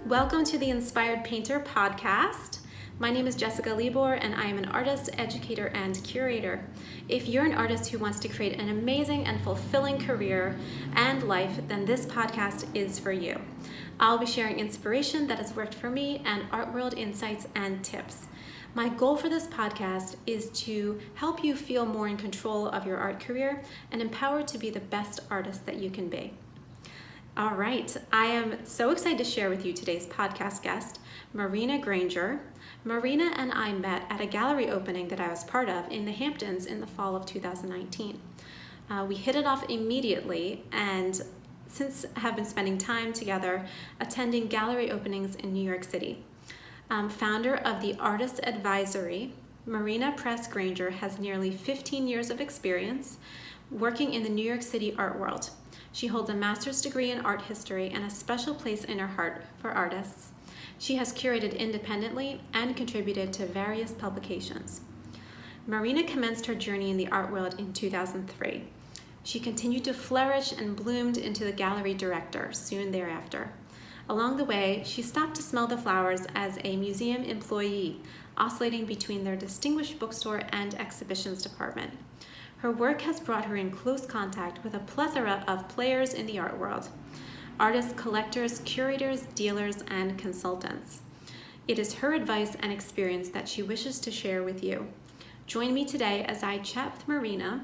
Welcome to the Inspired Painter podcast. My name is Jessica Libor, and I am an artist, educator, and curator. If you're an artist who wants to create an amazing and fulfilling career and life, then this podcast is for you. I'll be sharing inspiration that has worked for me and art world insights and tips. My goal for this podcast is to help you feel more in control of your art career and empowered to be the best artist that you can be. All right, I am so excited to share with you today's podcast guest, Marina Granger. Marina and I met at a gallery opening that I was part of in the Hamptons in the fall of 2019. We hit it off immediately and since have been spending time together attending gallery openings in New York City. Founder of the Artist Advisory, Marina Granger has nearly 15 years of experience working in the New York City art world. She holds a master's degree in art history and a special place in her heart for artists. She has curated independently and contributed to various publications. Marina commenced her journey in the art world in 2003. She continued to flourish and bloomed into the gallery director soon thereafter. Along the way, she stopped to smell the flowers as a museum employee, oscillating between their distinguished bookstore and exhibitions department. Her work has brought her in close contact with a plethora of players in the art world: artists, collectors, curators, dealers, and consultants. It is her advice and experience that she wishes to share with you. Join me today as I chat with Marina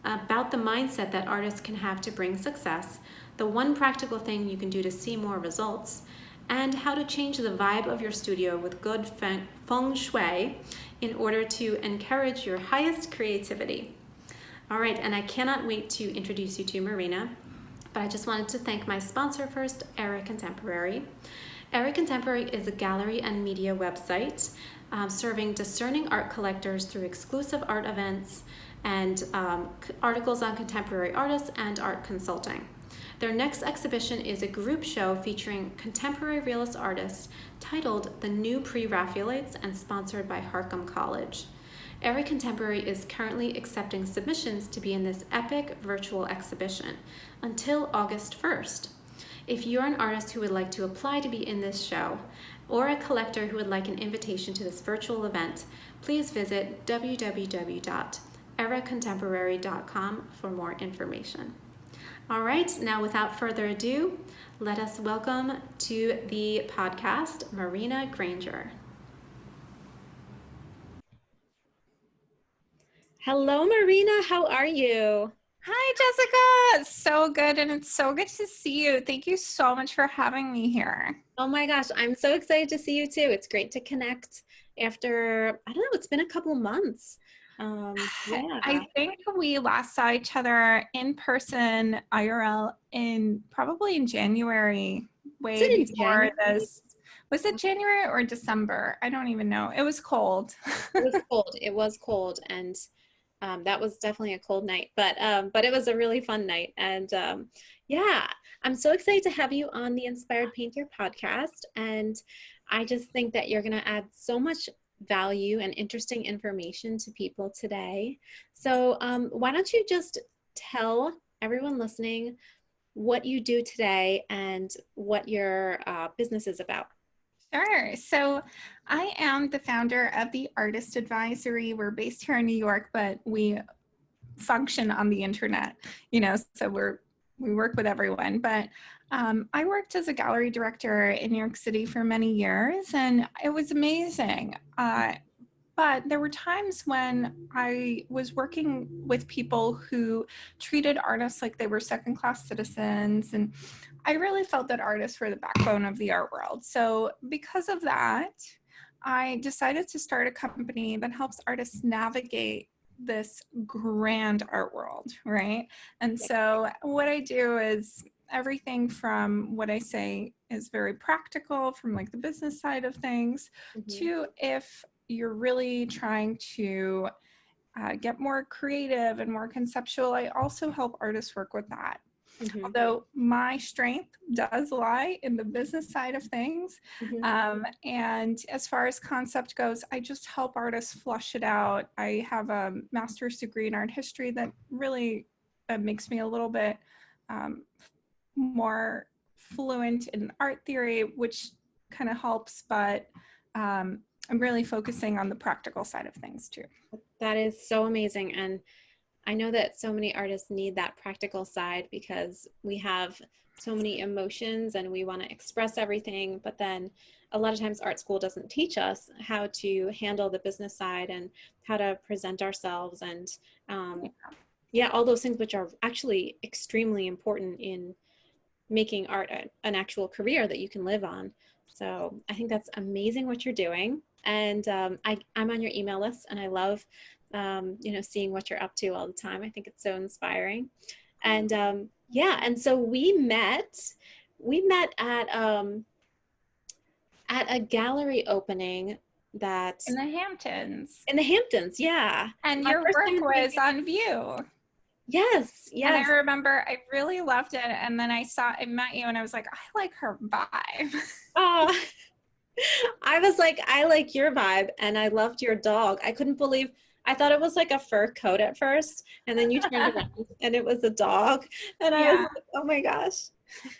about the mindset that artists can have to bring success, the one practical thing you can do to see more results, and how to change the vibe of your studio with good Feng Shui in order to encourage your highest creativity. All right, and I cannot wait to introduce you to Marina, but I just wanted to thank my sponsor first, Era Contemporary. Era Contemporary is a gallery and media website serving discerning art collectors through exclusive art events and articles on contemporary artists and art consulting. Their next exhibition is a group show featuring contemporary realist artists titled The New Pre-Raphaelites and sponsored by Harcum College. Era Contemporary is currently accepting submissions to be in this epic virtual exhibition until August 1st. If you're an artist who would like to apply to be in this show, or a collector who would like an invitation to this virtual event, please visit www.eracontemporary.com for more information. All right, now without further ado, let us welcome to the podcast, Marina Granger. Hello, Marina. How are you? Hi, Jessica. It's so good, and it's so good to see you. Thank you so much for having me here. Oh my gosh, I'm so excited to see you too. It's great to connect after, I don't know, it's been a couple months. Yeah. I think we last saw each other in person, IRL, probably in January, Was it way in before January? this. Was it January or December? I don't even know. It was cold. It was cold. It was cold, and that was definitely a cold night, but it was a really fun night. And yeah, I'm so excited to have you on the Inspired Painter podcast. And I just think that you're going to add so much value and interesting information to people today. So why don't you just tell everyone listening what you do today and what your business is about? Sure. So I am the founder of the Artist Advisory. We're based here in New York, but we function on the internet, so we work with everyone. But I worked as a gallery director in New York City for many years, and it was amazing. But there were times when I was working with people who treated artists like they were second-class citizens, and I really felt that artists were the backbone of the art world. So because of that, I decided to start a company that helps artists navigate this grand art world, right? And so what I do is everything from what I say is very practical, from like the business side of things, to if you're really trying to get more creative and more conceptual, I also help artists work with that. Although my strength does lie in the business side of things. And as far as concept goes, I just help artists flush it out. I have a master's degree in art history that really makes me a little bit more fluent in art theory, which kind of helps, but I'm really focusing on the practical side of things too. That is so amazing. And I know that so many artists need that practical side because we have so many emotions and we want to express everything. But then a lot of times art school doesn't teach us how to handle the business side and how to present ourselves and yeah, all those things which are actually extremely important in making art an actual career that you can live on. So I think that's amazing what you're doing. And I'm on your email list and I love, seeing what you're up to all the time. I think it's so inspiring. And yeah, and so we met at a gallery opening that In the Hamptons. in the Hamptons. Yeah. And My your first work time was on view. Yes, And I yes. remember I really loved it. And then I met you and I was like, I like her vibe. Oh, I was like, I like your vibe and I loved your dog. I couldn't believe, I thought it was like a fur coat at first, and then you turned around and it was a dog. And I was Yeah. like, oh my gosh.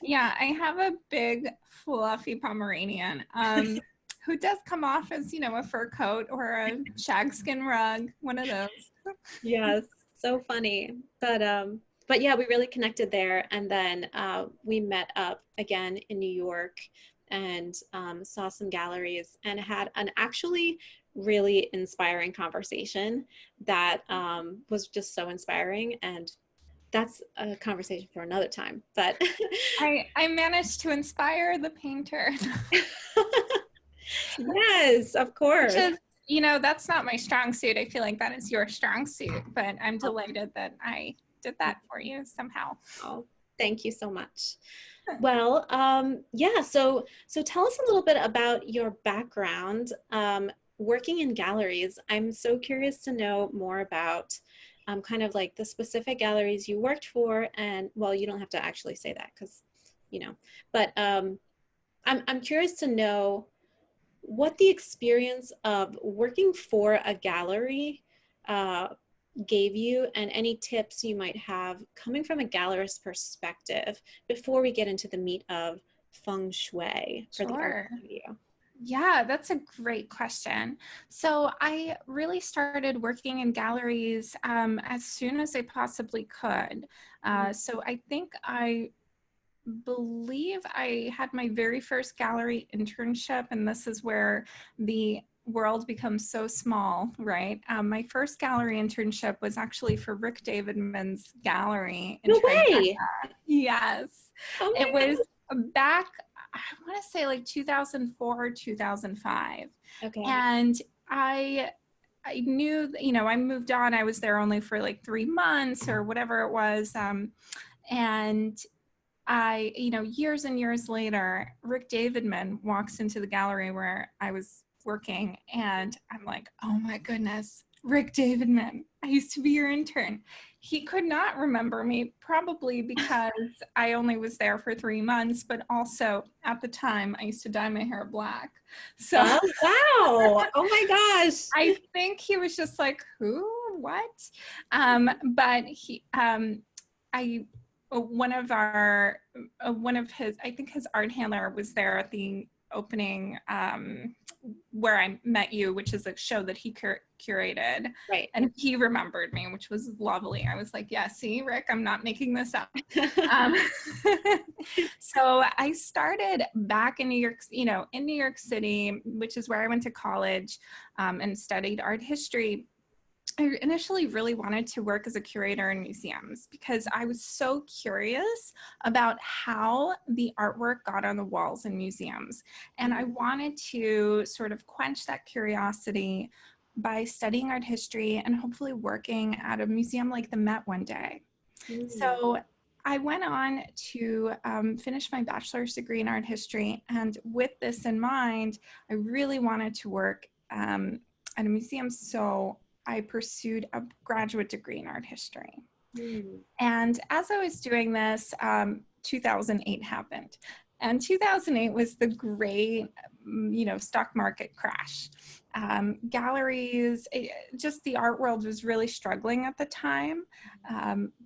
Yeah, I have a big fluffy Pomeranian who does come off as, a fur coat or a shagskin rug, one of those. Yes, so funny. But yeah, we really connected there. And then we met up again in New York and saw some galleries and had an actually really inspiring conversation that was just so inspiring. And that's a conversation for another time. But I managed to inspire the painter. yes, of course. Which is, that's not my strong suit. I feel like that is your strong suit, but I'm delighted that I did that for you somehow. Oh, thank you so much. Well, yeah, so tell us a little bit about your background working in galleries. I'm so curious to know more about kind of like the specific galleries you worked for, and well, you don't have to actually say that because, but I'm curious to know what the experience of working for a gallery gave you and any tips you might have coming from a gallerist perspective before we get into the meat of Feng Shui for the art studio. Yeah, that's a great question. So I really started working in galleries as soon as I possibly could. So I think I believe I had my very first gallery internship, and this is where the world becomes so small, right? My first gallery internship was actually for Rick Davidman's gallery in No Tribeca. way! Yes. Oh It my was back, I want to say like 2004, 2005. Okay. And I knew, I moved on. I was there only for like 3 months or whatever it was. And I, years and years later, Rick Davidman walks into the gallery where I was working, and I'm like, oh my goodness, Rick Davidman, I used to be your intern. He could not remember me, probably because I only was there for 3 months, but also at the time I used to dye my hair black. So oh wow! Oh my gosh! I think he was just like, who, what? But one of his, I think his art handler was there at the opening where I met you, which is a show that he curated. Right. And he remembered me, which was lovely. I was like, yeah, see, Rick, I'm not making this up. So I started back in New York, in New York City, which is where I went to college and studied art history. I initially really wanted to work as a curator in museums because I was so curious about how the artwork got on the walls in museums. And I wanted to sort of quench that curiosity by studying art history and hopefully working at a museum like the Met one day. So I went on to finish my bachelor's degree in art history. And with this in mind, I really wanted to work at a museum. So I pursued a graduate degree in art history. And as I was doing this, 2008 happened. And 2008 was the great, stock market crash. Galleries, just the art world was really struggling at the time.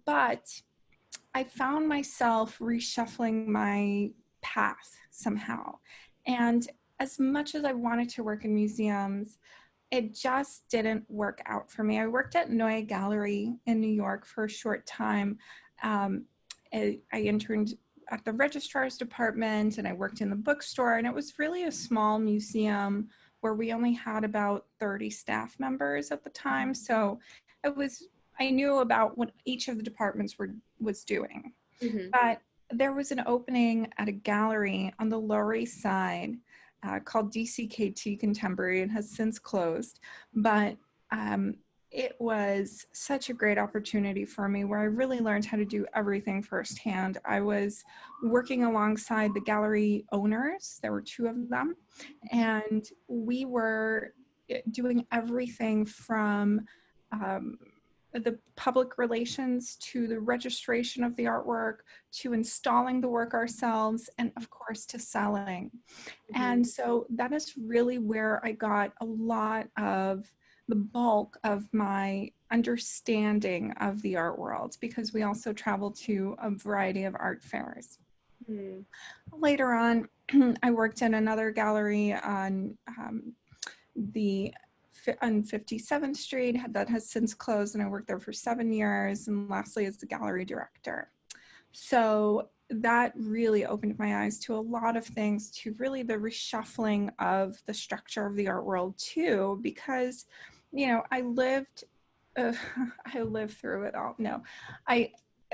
But I found myself reshuffling my path somehow. And as much as I wanted to work in museums, it just didn't work out for me. I worked at Neue Gallery in New York for a short time. Um, I interned at the registrar's department and I worked in the bookstore, and it was really a small museum where we only had about 30 staff members at the time. So I knew about what each of the departments was doing. Mm-hmm. But there was an opening at a gallery on the Lower East Side called DCKT Contemporary. It has since closed, but it was such a great opportunity for me where I really learned how to do everything firsthand. I was working alongside the gallery owners. There were two of them, and we were doing everything from the public relations to the registration of the artwork to installing the work ourselves, and of course to selling. And so that is really where I got a lot of the bulk of my understanding of the art world, because we also traveled to a variety of art fairs. Mm-hmm. Later on, I worked in another gallery on 57th Street that has since closed, and I worked there for 7 years, and lastly as the gallery director. So that really opened my eyes to a lot of things, to really the reshuffling of the structure of the art world too, because, I lived through it all. No,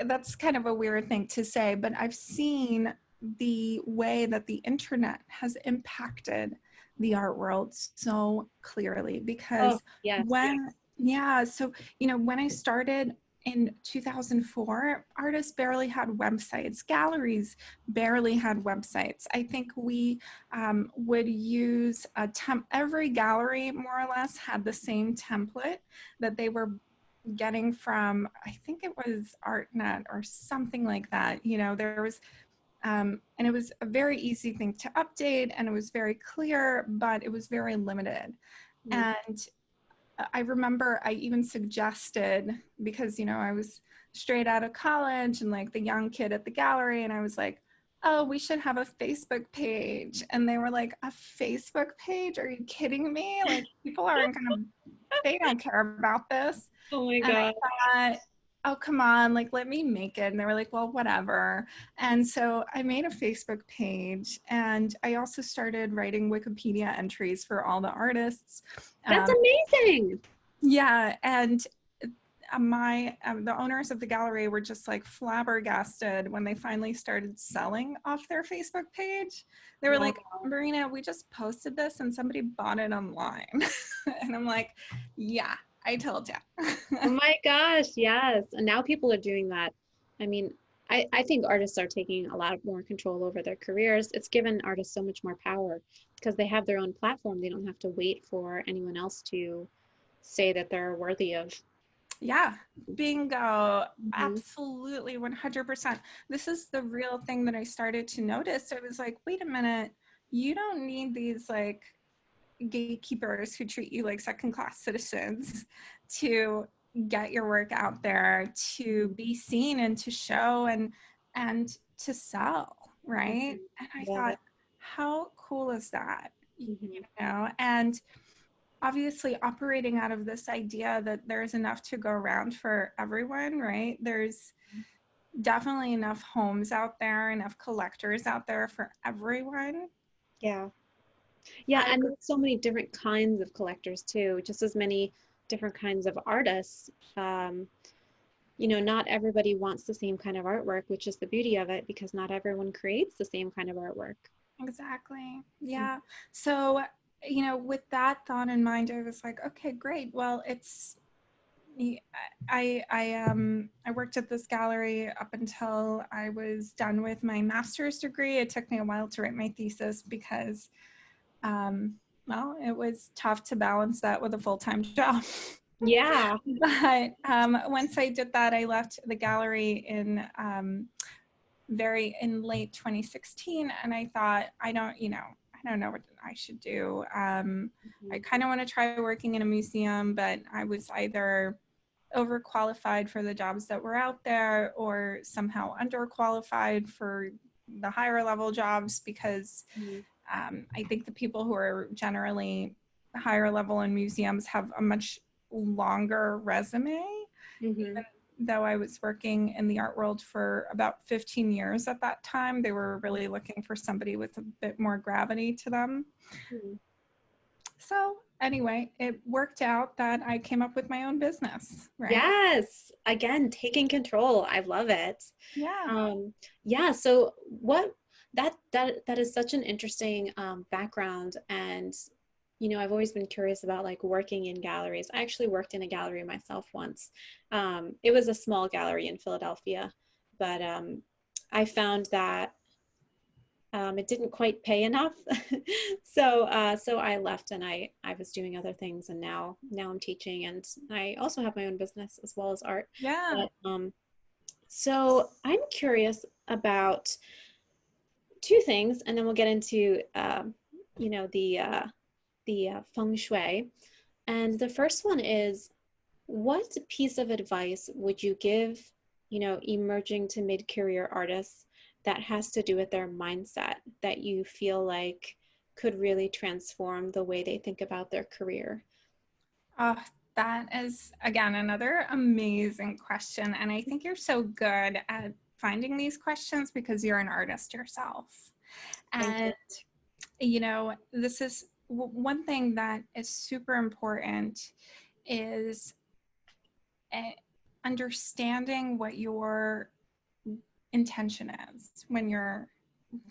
that's kind of a weird thing to say, but I've seen the way that the internet has impacted the art world so clearly, because Yes. when I started in 2004, artists barely had websites. Galleries barely had websites. I think we would use every gallery more or less had the same template that they were getting from, I think it was ArtNet or something like that. There was, and it was a very easy thing to update, and it was very clear, but it was very limited. And I remember I even suggested, because, I was straight out of college and like the young kid at the gallery, and I was like, oh, we should have a Facebook page. And they were like, a Facebook page? Are you kidding me? Like, people aren't they don't care about this. Oh my And God. I thought, oh, come on, like, let me make it. And they were like, well, whatever. And so I made a Facebook page, and I also started writing Wikipedia entries for all the artists. That's amazing. Yeah, and the owners of the gallery were just like flabbergasted when they finally started selling off their Facebook page. They were like, Marina, we just posted this and somebody bought it online. And I'm like, yeah, I told you. Oh my gosh, yes. And now people are doing that. I mean, I think artists are taking a lot more control over their careers. It's given artists so much more power because they have their own platform. They don't have to wait for anyone else to say that they're worthy of. Yeah, bingo. Absolutely, 100%. This is the real thing that I started to notice. I was like, wait a minute, you don't need these like gatekeepers who treat you like second-class citizens to get your work out there, to be seen and to show and to sell, right? And I thought, how cool is that? And obviously operating out of this idea that there's enough to go around for everyone, right? There's definitely enough homes out there, enough collectors out there for everyone. Yeah. Yeah, and there's so many different kinds of collectors too, just as many different kinds of artists. Not everybody wants the same kind of artwork, which is the beauty of it, because not everyone creates the same kind of artwork. Exactly. Yeah. So, with that thought in mind, I was like, okay, great. Well, I worked at this gallery up until I was done with my master's degree. It took me a while to write my thesis because, it was tough to balance that with a full-time job. Yeah. But once I did that, I left the gallery in late 2016, and I thought, I don't know what I should do. I kind of want to try working in a museum, but I was either overqualified for the jobs that were out there or somehow underqualified for the higher level jobs, because I think the people who are generally higher level in museums have a much longer resume, Mm-hmm. even though I was working in the art world for about 15 years at that time. They were really looking for somebody with a bit more gravity to them. So anyway, it worked out that I came up with my own business, right? Yes. Again, taking control. I love it. Yeah. Yeah. So that is such an interesting background. And, I've always been curious about like working in galleries. I actually worked in a gallery myself once. It was a small gallery in Philadelphia, but I found that it didn't quite pay enough. So I left and I was doing other things, and now I'm teaching, and I also have my own business as well as art. Yeah. But so I'm curious about two things, and then we'll get into you know the Feng Shui. And the first one is, what piece of advice would you give, emerging to mid-career artists that has to do with their mindset that you feel like could really transform the way they think about their career? Oh, that is, again, another amazing question. And I think you're so good at finding these questions because you're an artist yourself. Thank you. And, this is one thing that is super important is understanding what your intention is when you're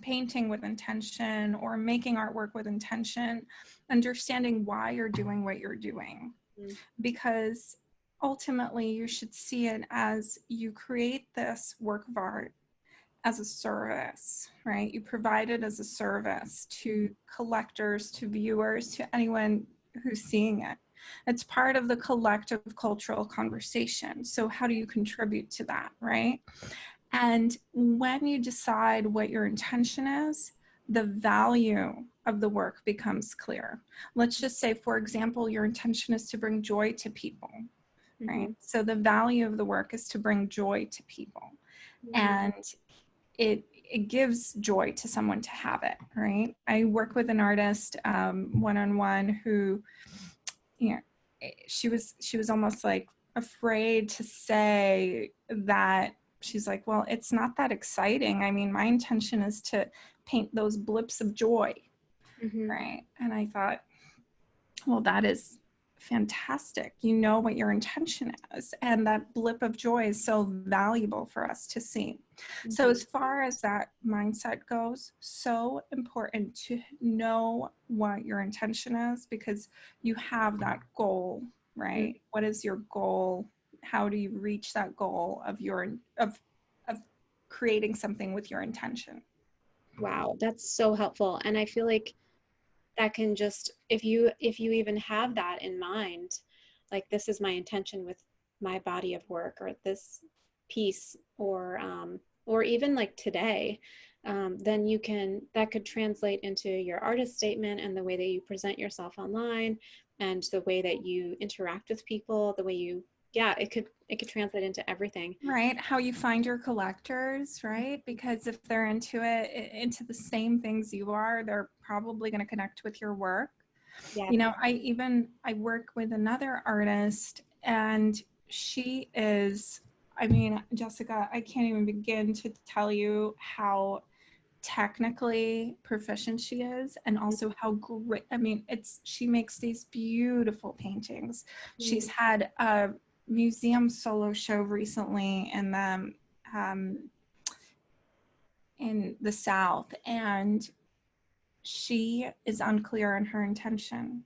painting with intention or making artwork with intention, understanding why you're doing what you're doing. Mm. Because ultimately you should see it as you create this work of art as a service, right? You provide it as a service to collectors, to viewers, to anyone who's seeing it. It's part of the collective cultural conversation. So how do you contribute to that, right? And when you decide what your intention is, the value of the work becomes clear. Let's just say, for example, your intention is to bring joy to people, right? Mm-hmm. So the value of the work is to bring joy to people. And it gives joy to someone to have it, right? I work with an artist one-on-one who, she was almost like afraid to say that. She's like, well, it's not that exciting. I mean, my intention is to paint those blips of joy, Mm-hmm. right? And I thought, well, that is fantastic. You know what your intention is, and that blip of joy is so valuable for us to see. So as far as that mindset goes, so important to know what your intention is, because you have that goal, right? What is your goal? How do you reach that goal of of creating something with your intention? Wow, that's so helpful. And I feel like that can just, if you even have that in mind, like this is my intention with my body of work, or this piece, or even like today, then that could translate into your artist statement and the way that you present yourself online, and the way that you interact with people, the way yeah, it could translate into everything. Right, how you find your collectors, right? Because if they're into it, into the same things you are, they're probably going to connect with your work. Yeah. I work with another artist, and she is, I mean, Jessica, I can't even begin to tell you how technically proficient she is, and also how great, I mean, she makes these beautiful paintings. She's had a museum solo show recently um, in the South, and she is unclear in her intention.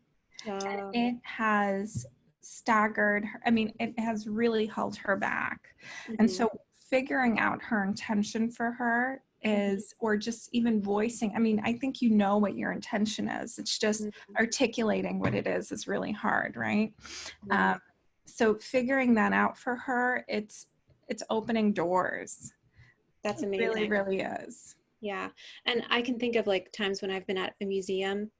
uh, It has staggered her. I mean, it has really held her back. And mhm. so figuring out her intention for her is, or just even voicing, I mean, I think you know what your intention is. It's just articulating what it is really hard, right? Yeah. So figuring that out for her, it's opening doors. That's It really, amazing. really is. Yeah. And I can think of like times when I've been at a museum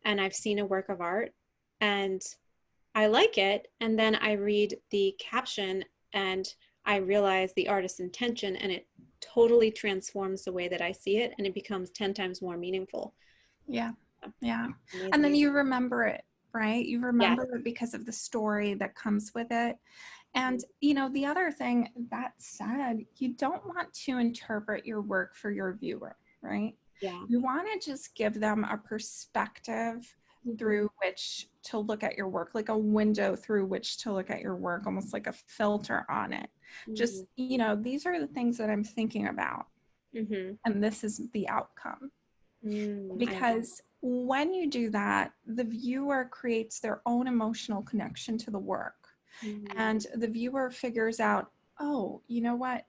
and I've seen a work of art and I like it. And then I read the caption and I realize the artist's intention, and it totally transforms the way that I see it, and it becomes 10 times more meaningful. Yeah. Yeah. Amazing. And then you remember it, right? You remember Yes. it because of the story that comes with it. And, Mm-hmm. you know, the other thing that said, you don't want to interpret your work for your viewer, right? Yeah. You want to just give them a perspective Mm-hmm. through which to look at your work, like a window through which to look at your work, almost like a filter on it. Mm-hmm. Just, you know, these are the things that I'm thinking about, Mm-hmm. and this is the outcome. I Because when you do that, the viewer creates their own emotional connection to the work. mm, And the viewer figures out, oh, you know what?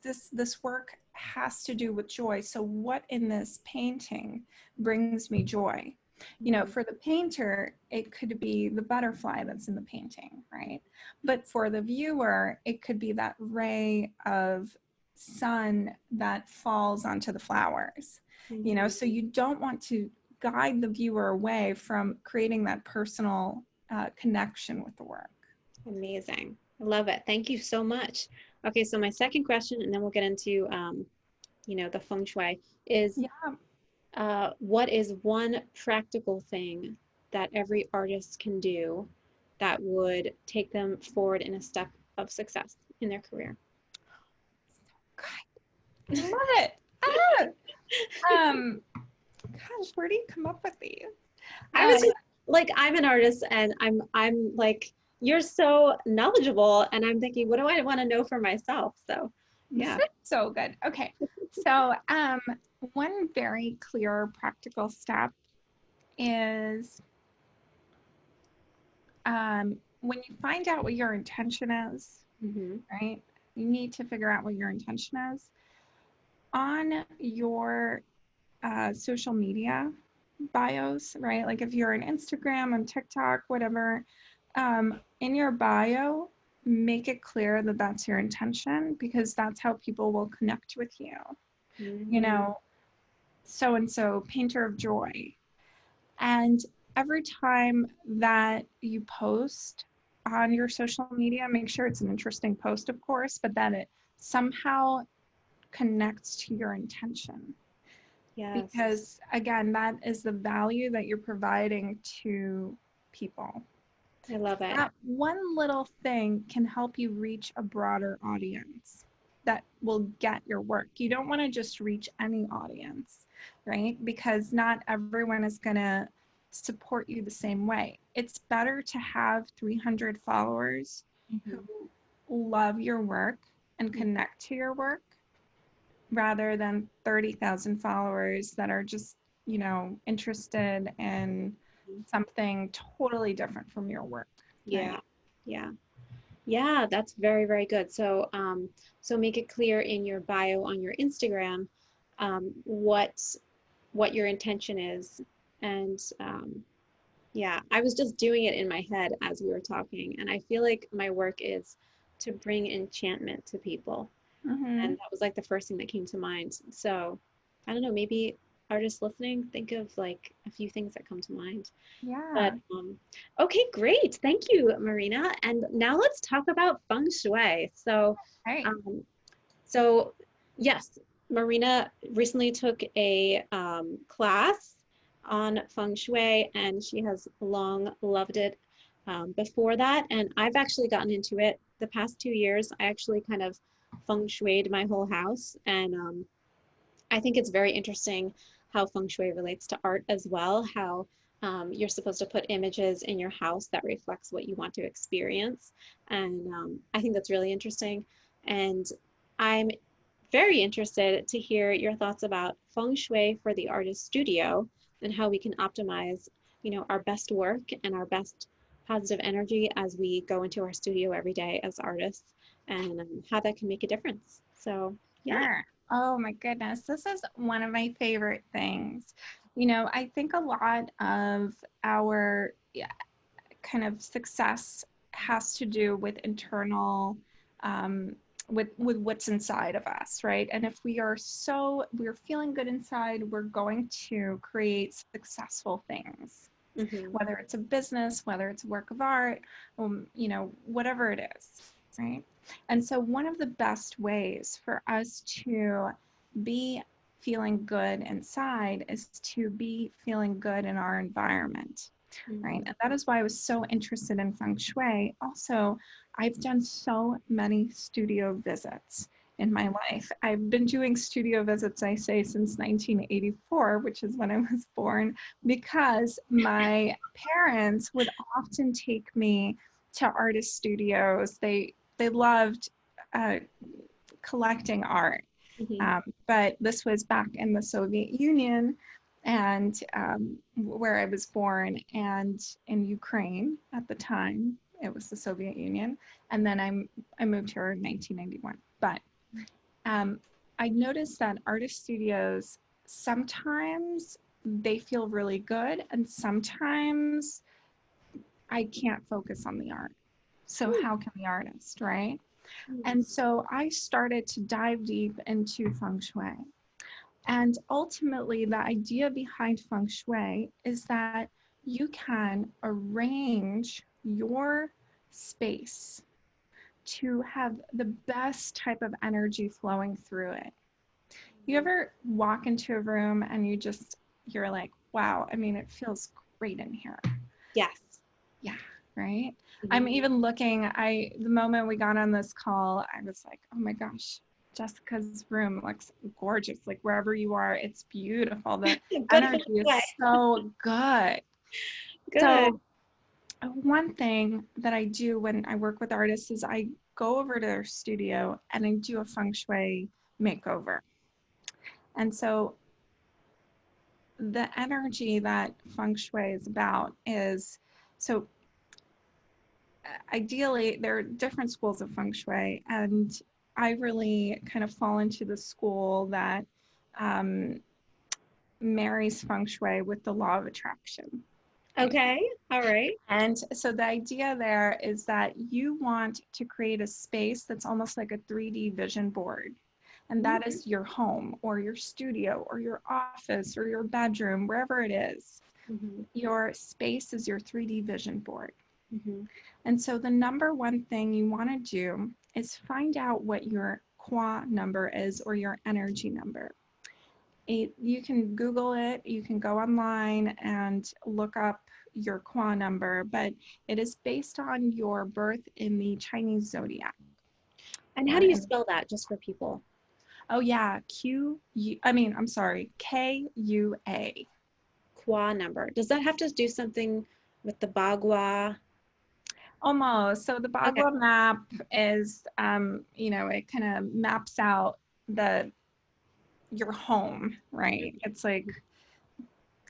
This work has to do with joy. So what in this painting brings me joy? You know, mm, for the painter, it could be the butterfly that's in the painting, right? But for the viewer, it could be that ray of sun that falls onto the flowers. You know, mhm. so you don't want to guide the viewer away from creating that personal connection with the work. Amazing. I love it. Thank you so much. Okay, so my second question, and then we'll get into the feng shui, is Yeah. what is one practical thing that every artist can do that would take them forward in a step of success in their career? God, I love it. Ah! Um, Gosh, where do you come up with these? I was Um, just like, I'm an artist, and I'm like, you're so knowledgeable, and I'm thinking, what do I want to know for myself? So, this yeah. is so good. Okay, so one very clear practical step is when you find out what your intention is, Mm-hmm. right? You need to figure out what your intention is on your social media bios, right? Like if you're on Instagram, on TikTok, whatever, in your bio, make it clear that that's your intention, because that's how people will connect with you. You Mm-hmm. know, so and so, painter of joy. And every time that you post on your social media, make sure it's an interesting post, of course, but that it somehow connects to your intention. Yes. Because again, that is the value that you're providing to people. I love it. That one little thing can help you reach a broader audience that will get your work. You don't want to just reach any audience, right? Because not everyone is going to support you the same way. It's better to have 300 followers who Mm-hmm. love your work and connect to your work rather than 30,000 followers that are just, you know, interested in something totally different from your work, Yeah. right? Yeah. Yeah, that's very, very good. So, so make it clear in your bio on your Instagram, what your intention is. And yeah, I was just doing it in my head as we were talking, and I feel like my work is to bring enchantment to people. And Mm-hmm. that was like the first thing that came to mind. So, I don't know, maybe artists listening, think of like a few things that come to mind. But Yeah. okay, great. Thank you, Marina. And now let's talk about feng shui. Right. Um, so yes, Marina recently took a class on feng shui, and she has long loved it before that. And I've actually gotten into it the past 2 years. I actually kind of feng shuied my whole house, and I think it's very interesting how feng shui relates to art as well, how you're supposed to put images in your house that reflects what you want to experience. And I think that's really interesting. And I'm very interested to hear your thoughts about feng shui for the artist studio and how we can optimize, our best work and our best positive energy as we go into our studio every day as artists, and how that can make a difference. So, yeah. Sure. Oh my goodness. This is one of my favorite things. You know, I think a lot of our kind of success has to do with internal with what's inside of us, right? And if we're feeling good inside, we're going to create successful things, Hmm. whether it's a business, whether it's a work of art, you know, whatever it is, right? And so one of the best ways for us to be feeling good inside is to be feeling good in our environment, right? And that is why I was so interested in Feng Shui. Also, I've done so many studio visits in my life. I've been doing studio visits, I say, since 1984, which is when I was born, because my parents would often take me to artist studios. They loved collecting art. But this was back in the Soviet Union and where I was born, and in Ukraine at the time. It was the Soviet Union. And then I moved here in 1991. But I noticed that artist studios, sometimes they feel really good, and sometimes I can't focus on the art. So how can the artist, right? And so I started to dive deep into Feng Shui. And ultimately, the idea behind Feng Shui is that you can arrange your space to have the best type of energy flowing through it. You ever walk into a room and you're like, wow, I mean, it feels great in here. Yes. Yeah, right? I'm even looking, the moment we got on this call, I was like, oh my gosh, Jessica's room looks gorgeous. Like wherever you are, it's beautiful. The energy is so good. So one thing that I do when I work with artists is I go over to their studio and I do a Feng Shui makeover. And so the energy that Feng Shui is about is, so ideally there are different schools of Feng Shui, and I really kind of fall into the school that marries Feng Shui with the law of attraction. Okay, all right. And so the idea there is that you want to create a space that's almost like a 3D vision board. And that is your home or your studio or your office or your bedroom, wherever it is. Your space is your 3D vision board. And so the number one thing you want to do is find out what your Qua number is, or your energy number. You can Google it, you can go online and look up your Qua number, but it is based on your birth in the Chinese zodiac. And how do you spell that, just for people? Oh yeah, K-U-A. Qua number. Does that have to do something with the Bagua? Almost. So the Bagua map is, it kind of maps out your home, right? It's like,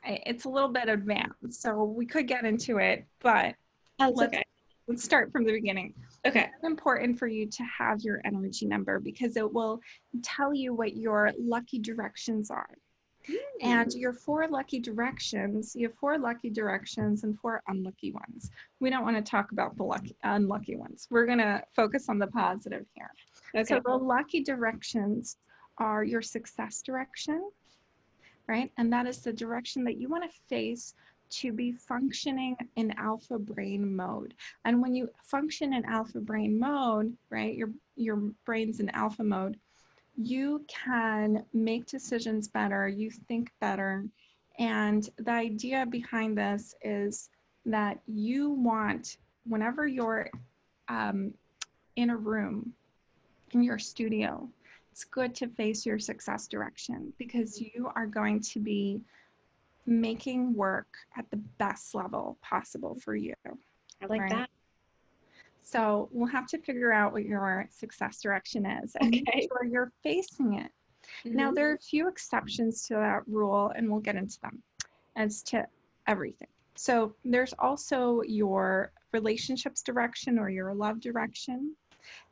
it's a little bit advanced, so we could get into it, but let's start from the beginning. Okay. It's important for you to have your energy number because it will tell you what your lucky directions are. And your 4 lucky directions, you have 4 lucky directions and 4 unlucky ones. We don't want to talk about the unlucky ones. We're going to focus on the positive here. Okay. So the lucky directions are your success direction, right? And that is the direction that you want to face to be functioning in alpha brain mode. And when you function in alpha brain mode, right, your brain's in alpha mode, you can make decisions better, you think better. And the idea behind this is that you want, whenever you're in a room, in your studio, it's good to face your success direction because you are going to be making work at the best level possible for you. I like that. So we'll have to figure out what your success direction is and make sure you're facing it. Now, there are a few exceptions to that rule, and we'll get into them as to everything. So there's also your relationships direction or your love direction.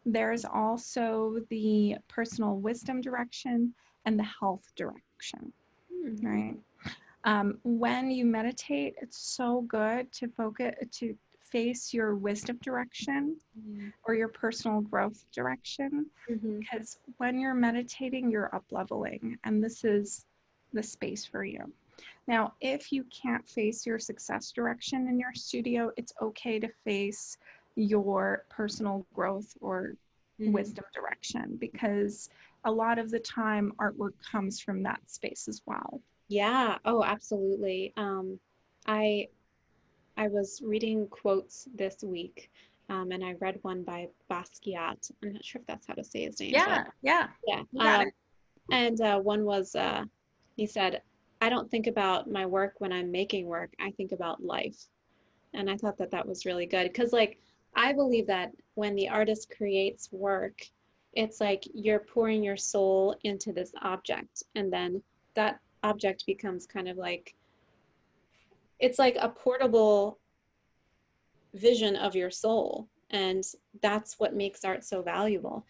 There's also the personal wisdom direction and the health direction, right? When you meditate, it's so good to face your wisdom direction or your personal growth direction, because when you're meditating, you're up leveling, and this is the space for you. Now, if you can't face your success direction in your studio, it's okay to face your personal growth or wisdom direction, because a lot of the time artwork comes from that space as well. Yeah. Oh, absolutely. I was reading quotes this week, and I read one by Basquiat. I'm not sure if that's how to say his name, but Yeah, yeah. you got it. And one was, he said, I don't think about my work when I'm making work. I think about life. And I thought that that was really good because, like, I believe that when the artist creates work, it's like you're pouring your soul into this object, and then that object becomes kind of like, it's like a portable vision of your soul, and that's what makes art so valuable.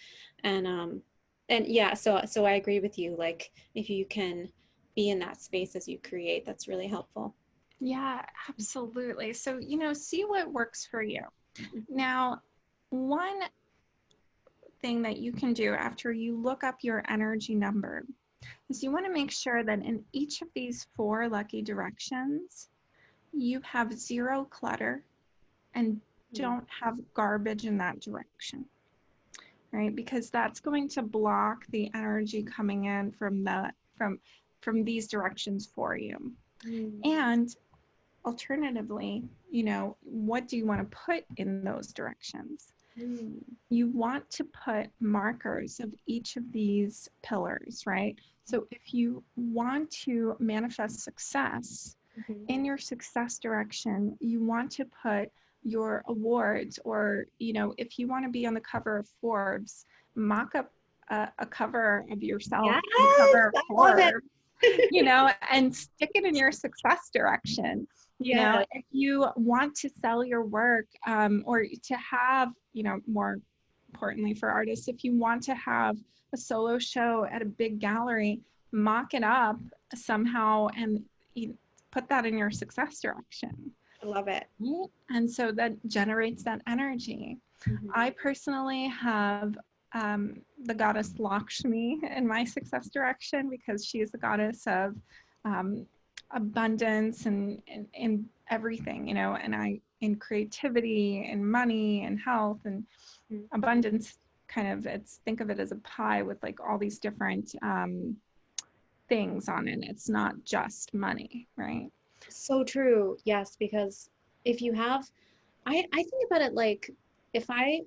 And yeah, so I agree with you, like if you can be in that space as you create, that's really helpful. Yeah, absolutely. So, see what works for you. Now, one thing that you can do after you look up your energy number is you want to make sure that in each of these 4 lucky directions, you have 0 clutter and don't have garbage in that direction, right? Because that's going to block the energy coming in from these directions for you. And alternatively, what do you want to put in those directions? You want to put markers of each of these pillars, right? So if you want to manifest success in your success direction, you want to put your awards, or, if you want to be on the cover of Forbes, mock up a cover of yourself Yes, on the cover of I love it. Forbes, and stick it in your success direction. Yeah. If you want to sell your work, or to have, more importantly for artists, if you want to have a solo show at a big gallery, mock it up somehow and put that in your success direction. I love it. Right? And so that generates that energy. I personally have the goddess Lakshmi in my success direction, because she is the goddess of abundance and everything, and I in creativity and money and health and abundance. Kind of, think of it as a pie with like all these different things on it. It's not just money, right? So true. Yes, because if you have, I think about it like, if I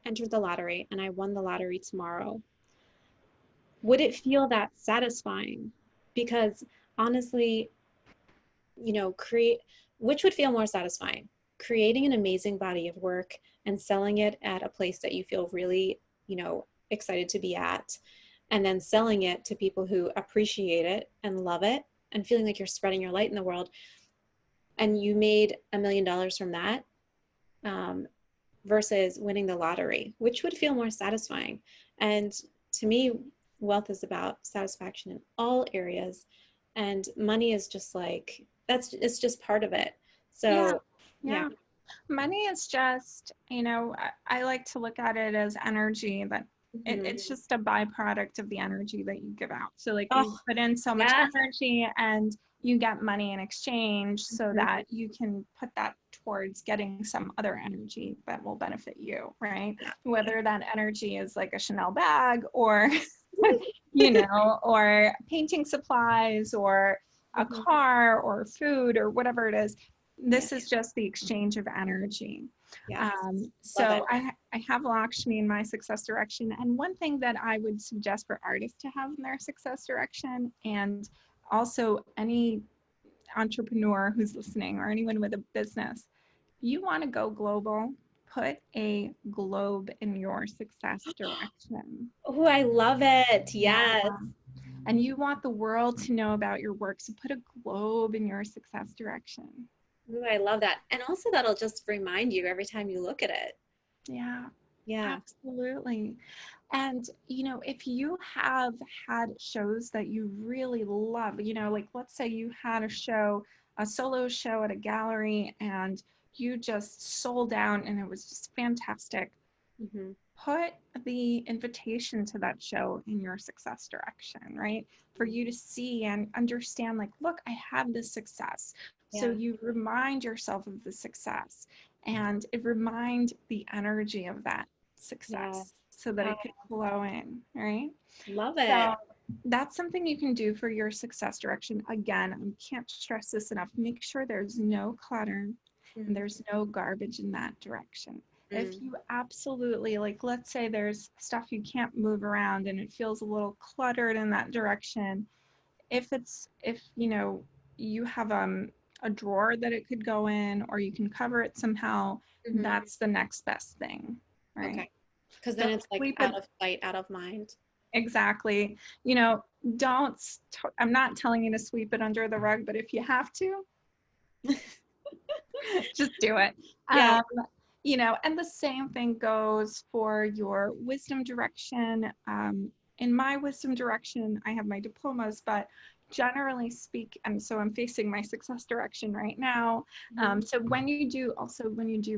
entered the lottery and I won the lottery tomorrow, would it feel that satisfying? Because honestly, which would feel more satisfying? Creating an amazing body of work and selling it at a place that you feel really, excited to be at, and then selling it to people who appreciate it and love it and feeling like you're spreading your light in the world, and you made $1 million from that, versus winning the lottery, which would feel more satisfying? And to me, wealth is about satisfaction in all areas, and money is just like, it's just part of it. So yeah. Money is just, I like to look at it as energy, that it's just a byproduct of the energy that you give out. So like you put in so much energy and you get money in exchange, so that you can put that towards getting some other energy that will benefit you, right? Whether that energy is like a Chanel bag, or or painting supplies, or a car, or food, or whatever it is. This is just the exchange of energy. So I have Lakshmi in my success direction. And one thing that I would suggest for artists to have in their success direction, and also any entrepreneur who's listening, or anyone with a business, you want to go global, put a globe in your success direction. Oh, I love it. Yes. And you want the world to know about your work, so put a globe in your success direction. Ooh, I love that. And also that'll just remind you every time you look at it. Yeah. Yeah. Absolutely. And, if you have had shows that you really love, like let's say you had a solo show at a gallery, and you just sold out and it was just fantastic. Put the invitation to that show in your success direction, right? For you to see and understand, like, look, I have this success. So you remind yourself of the success, and it remind the energy of that success. so that it could flow in, right? Love it. So that's something you can do for your success direction. Again, I can't stress this enough. Make sure there's no clutter and there's no garbage in that direction. If you absolutely, like, let's say there's stuff you can't move around and it feels a little cluttered in that direction, if you know, you have a drawer that it could go in, or you can cover it somehow, that's the next best thing, right? Okay. Because then it's like out of sight, out of mind. Exactly. You know, I'm not telling you to sweep it under the rug, but if you have to, just do it. Yeah. You know, and the same thing goes for your wisdom direction. In my wisdom direction, I have my diplomas, but generally and so I'm facing my success direction right now. So when you do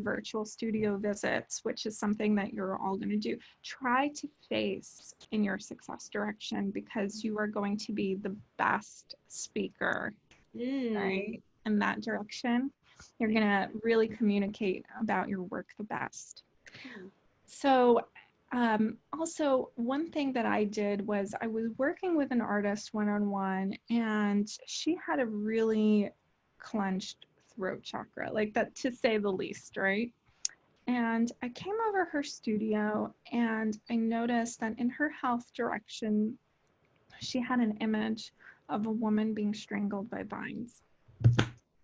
virtual studio visits, which is something that you're all going to do, try to face in your success direction, because you are going to be the best speaker, right? In that direction, you're going to really communicate about your work the best. So also, one thing that I did was I was working with an artist one-on-one, and she had a really clenched throat chakra, like that, to say the least, right? And I came over her studio and I noticed that in her health direction, she had an image of a woman being strangled by vines.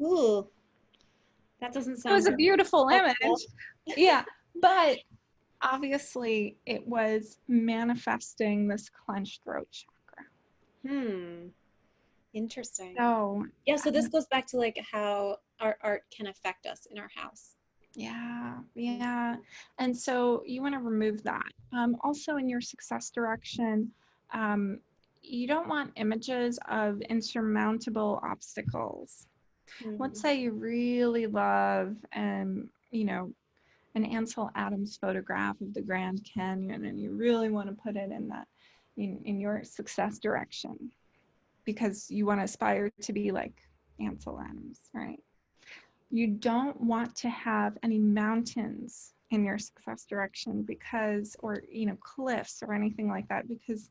Ooh, that doesn't sound. It was a beautiful image. Yeah, but obviously it was manifesting this clenched throat chakra. Interesting. So yeah, so this goes back to like how our art can affect us in our house. Yeah. And so you want to remove that. Also in your success direction, you don't want images of insurmountable obstacles. Let's say you really love, you know, an Ansel Adams photograph of the Grand Canyon, and you really want to put it in that in your success direction, because you want to aspire to be like Ansel Adams, right? You don't want to have any mountains in your success direction, because, or, you know, cliffs or anything like that, because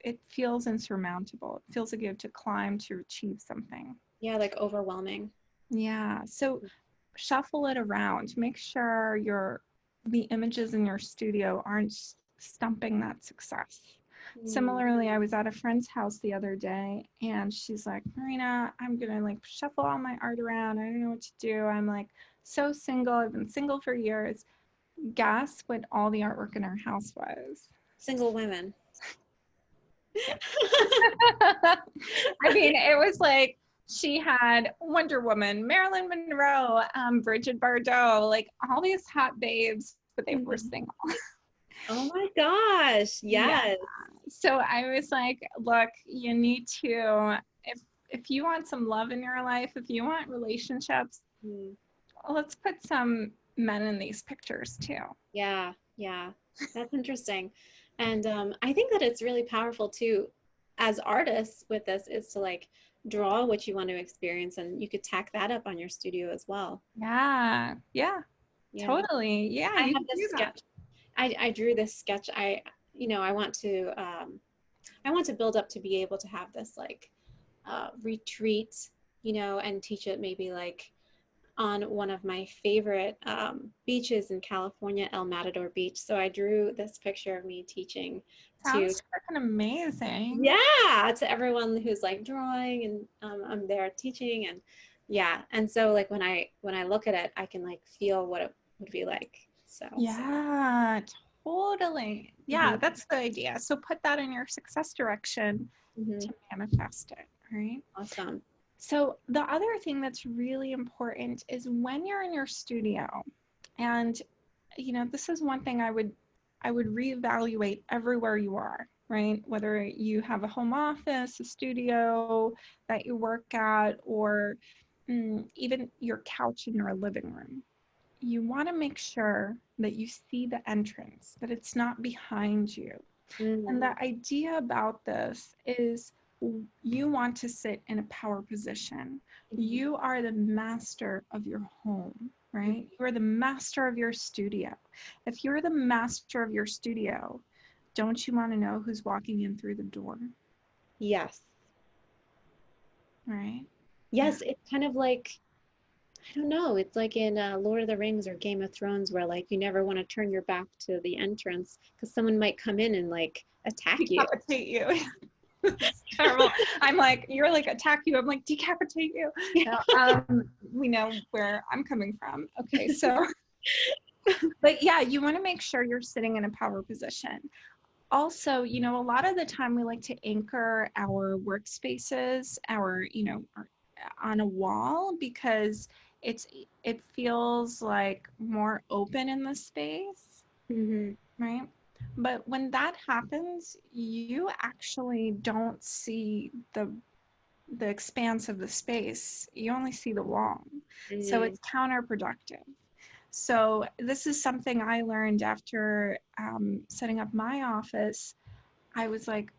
it feels insurmountable. It feels like you have to climb to achieve something. Yeah, like overwhelming. Yeah. So shuffle it around. Make sure the images in your studio aren't stumping that success. Similarly, I was at a friend's house the other day, and she's like, Marina, I'm gonna like shuffle all my art around. I don't know what to do. I'm like so single. I've been single for years. Guess what all the artwork in our house was? Single women. I mean, it was like, she had Wonder Woman, Marilyn Monroe, Bridget Bardot, like all these hot babes, but they were single. Oh my gosh. Yes. Yeah. So I was like, look, you need to, if you want some love in your life, if you want relationships, let's put some men in these pictures too. Yeah. That's interesting. And I think that it's really powerful too, as artists with this, is to like draw what you want to experience, and you could tack that up on your studio as well. Yeah. Totally. Yeah. I have this sketch. I drew this sketch. I want to build up to be able to have this like retreat, you know, and teach it maybe like on one of my favorite beaches in California, El Matador Beach. So I drew this picture of me teaching. Sounds freaking amazing. Yeah, to everyone who's like drawing, and I'm there teaching, and yeah, and so like when I look at it, I can like feel what it would be like. So yeah, totally. Yeah, that's the idea. So put that in your success direction to manifest it, right? Awesome. So the other thing that's really important is when you're in your studio, and you know, this is one thing I would reevaluate everywhere you are, right? Whether you have a home office, a studio that you work at, or even your couch in your living room. You want to make sure that you see the entrance, that it's not behind you. And the idea about this is you want to sit in a power position. You are the master of your home. right? You are the master of your studio. If you're the master of your studio, don't you want to know who's walking in through the door? Yes. Right? Yes, it's kind of like, I don't know, it's like in Lord of the Rings or Game of Thrones where like you never want to turn your back to the entrance because someone might come in and like attack you. Decapitate you. It's terrible. I'm like, you're like, attack you. I'm like, decapitate you. No, we know where I'm coming from. Okay, so, but yeah, you want to make sure you're sitting in a power position. Also, you know, a lot of the time we like to anchor our workspaces, on a wall because it feels like more open in the space, right? But when that happens, you actually don't see the expanse of the space. You only see the wall. So it's counterproductive. So this is something I learned after setting up my office. I was like,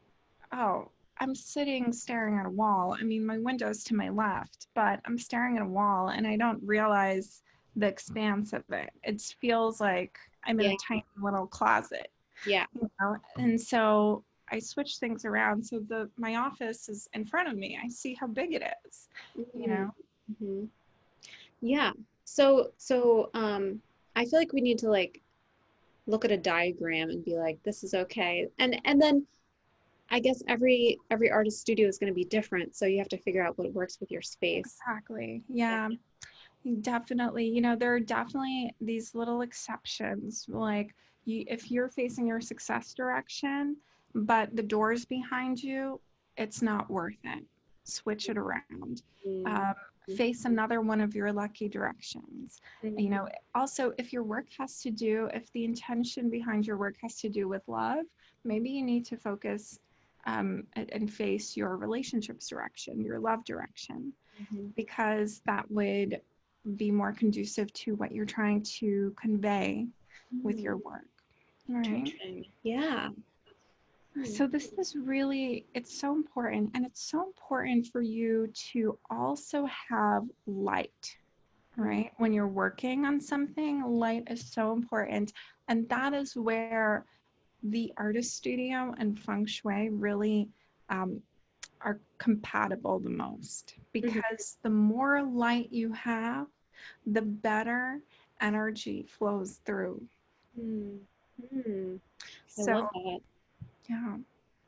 oh, I'm staring at a wall. I mean, my window's to my left, but I'm staring at a wall and I don't realize the expanse of it. It feels like I'm in a tiny little closet. Yeah. You know? And so I switch things around so my office is in front of me. I see how big it is, you know? Yeah. So I feel like we need to like look at a diagram and be like, this is okay. And then I guess every artist studio is going to be different. So you have to figure out what works with your space. Exactly. Yeah. Definitely. You know, there are definitely these little exceptions. Like if you're facing your success direction, but the door's behind you, it's not worth it. Switch it around. Face another one of your lucky directions. You know, also if the intention behind your work has to do with love, maybe you need to focus and face your relationships direction, your love direction, because that would be more conducive to what you're trying to convey with your work. Right? Yeah. So this is really, it's so important. And it's so important for you to also have light, right? When you're working on something, light is so important. And that is where the artist studio and Feng Shui really are compatible the most, because the more light you have, the better energy flows through. I So love that.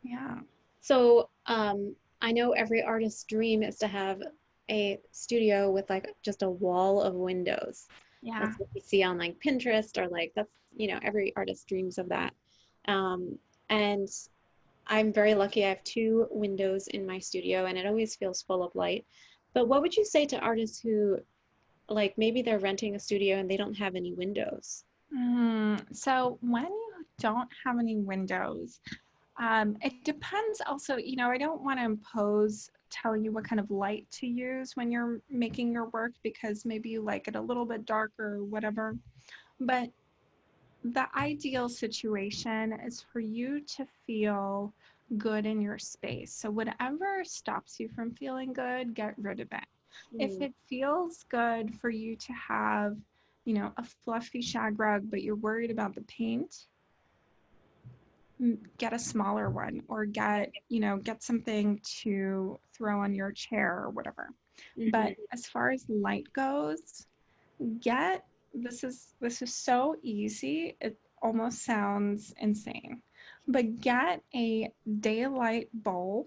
yeah. So I know every artist's dream is to have a studio with like just a wall of windows. Yeah. That's what we see on like Pinterest, or like that's, you know, every artist dreams of that. And I'm very lucky. I have 2 windows in my studio and it always feels full of light. But what would you say to artists who, like, maybe they're renting a studio and they don't have any windows? So when you don't have any windows, it depends also, you know, I don't want to tell you what kind of light to use when you're making your work, because maybe you like it a little bit darker or whatever. But the ideal situation is for you to feel good in your space. So whatever stops you from feeling good, get rid of it. If it feels good for you to have, you know, a fluffy shag rug, but you're worried about the paint, get a smaller one, or get something to throw on your chair or whatever. But as far as light goes, this is so easy. It almost sounds insane, but get a daylight bulb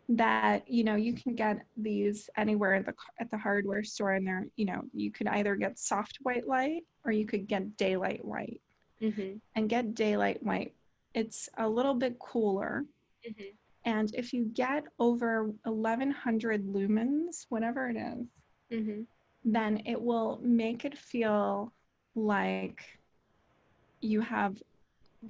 that, you know, you can get these anywhere at the hardware store, and they're, you know, you could either get soft white light or you could get daylight white. And get daylight white. It's a little bit cooler. And if you get over 1100 lumens, whatever it is, then it will make it feel like you have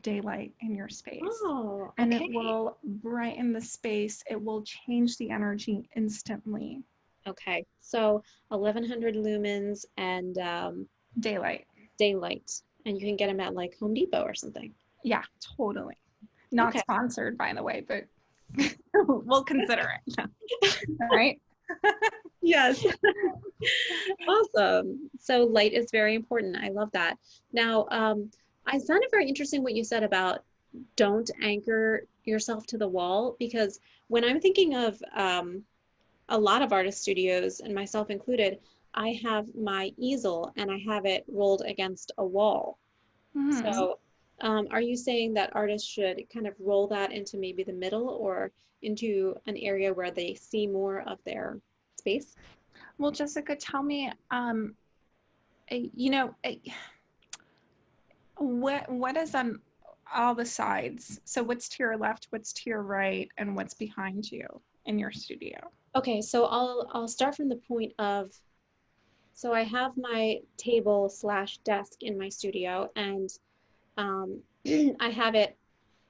daylight in your space. Oh, and it will brighten the space. It will change the energy instantly. Okay, so 1100 lumens and Daylight. And you can get them at like Home Depot or something. Yeah, totally. Not sponsored, by the way, but we'll consider it. All right. Yes. Awesome. So light is very important. I love that. Now, I found it very interesting what you said about don't anchor yourself to the wall, because when I'm thinking of a lot of artist studios, and myself included, I have my easel and I have it rolled against a wall. Mhm. So, are you saying that artists should kind of roll that into maybe the middle or into an area where they see more of their space? Well, Jessica, tell me, you know, what is on all the sides? So what's to your left, what's to your right, and what's behind you in your studio? Okay, so I'll start from the point of, so I have my table slash desk in my studio, and um, I have it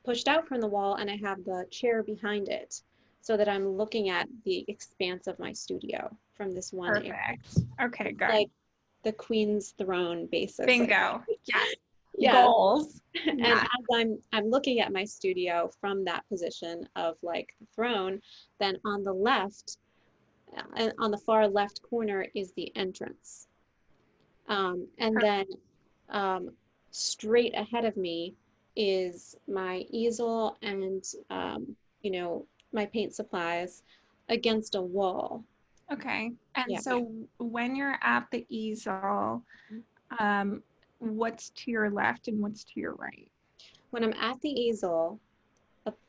pushed out from the wall, and I have the chair behind it, so that I'm looking at the expanse of my studio from this one area. Perfect. Okay, It's good. like the queen's throne, basically. Bingo. Yes. Yes. Goals. And Yeah. as I'm looking at my studio from that position of like the throne, then on the left, on the far left corner is the entrance. And then um, straight ahead of me is my easel and, you know, my paint supplies against a wall. Okay. And Yeah. so when you're at the easel, um, what's to your left and what's to your right? When I'm at the easel,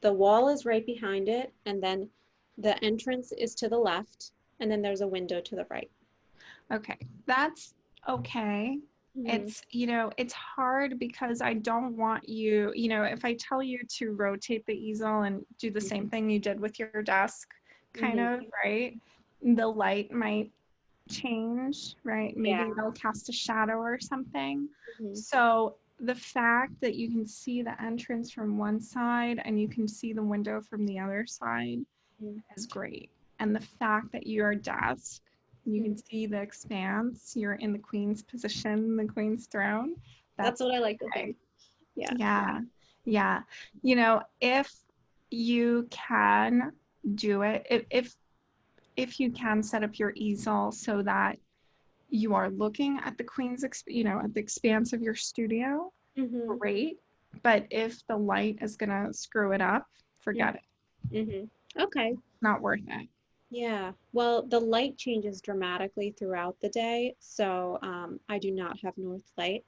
the wall is right behind it, and then the entrance is to the left, and then there's a window to the right. Okay. That's okay. Mhm. It's, it's hard because I don't want you, if I tell you to rotate the easel and do the same thing you did with your desk, kind Mhm. of, right? The light might change, right? Maybe Yeah. it'll cast a shadow or something. Mhm. So the fact that you can see the entrance from one side and you can see the window from the other side Mhm. is great. And the fact that your desk, you can Mhm. see the expanse, you're in the queen's position, the queen's throne. That's That's what I like to okay. think. Yeah. Yeah. Yeah. If you can do it, if you can set up your easel so that you are looking at the at the expanse of your studio, Mhm. great. But if the light is gonna screw it up, forget it. Mhm. Okay. Not worth it. Yeah. Well, the light changes dramatically throughout the day, so I do not have north light,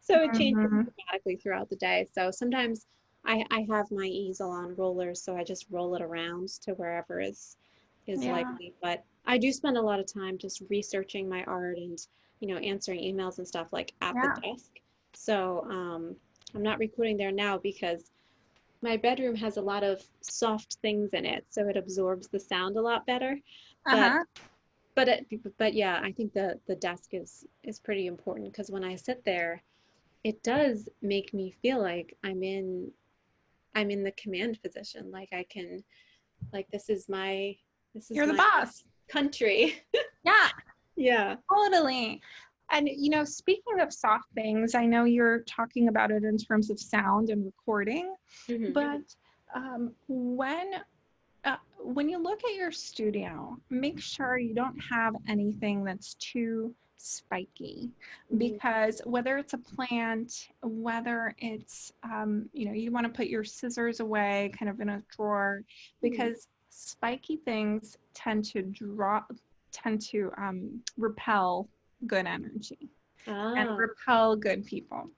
so it changes Mhm. dramatically throughout the day. So sometimes I have my easel on rollers, so I just roll it around to wherever is Yeah. likely. But I do spend a lot of time just researching my art and, answering emails and stuff like at the Yeah. desk. So I'm not recording there now because my bedroom has a lot of soft things in it, so it absorbs the sound a lot better. But Uh-huh. but yeah, I think the desk is pretty important because when I sit there, it does make me feel like I'm in the command position. Like I can, like this is You're the my boss. country. Yeah, Yeah. totally. And speaking of soft things, I know you're talking about it in terms of sound and recording, Hmm. but when you look at your studio, make sure you don't have anything that's too spiky, Hmm. because whether it's a plant, whether it's you want to put your scissors away kind of in a drawer, Hmm. because spiky things tend to repel good energy and Ah. repel good people.